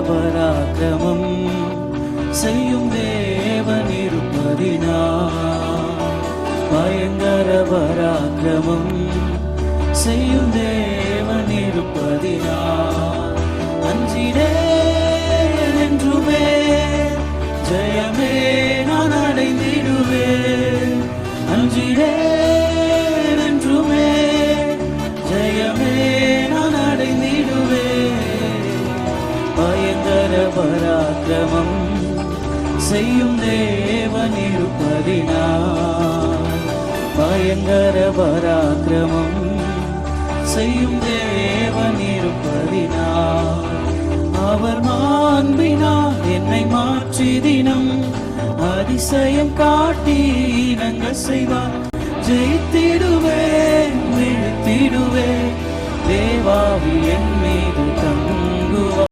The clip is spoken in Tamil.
பராக்கிரமம் செய்யும் தேவன் இருப்பதினால், பயங்கர பராக்கிரமம் செய்யும் தேவன் இருப்பதினால், அஞ்சிடேன் என்றுமே ஜெயமே நான் அடைந்திடுவேன். அஞ்சிடேன் என்றுமே ஜெயமே நான் அடைந்திடுவேன். பயங்கர பராக்கிரமம் செய்யும் தேவன் இருப்பதினால், பயங்கர பராக்கிரமம் செய்யும் தேவன் இருப்பதினால், அவர் மாண்பினால் என்னை மாற்றி தினம் அதிசயம் காட்டி இணங்க செய்வார். ஜெயித்திடுவேன், விழுத்திடுவேன், தேவாவி என் மீது தம்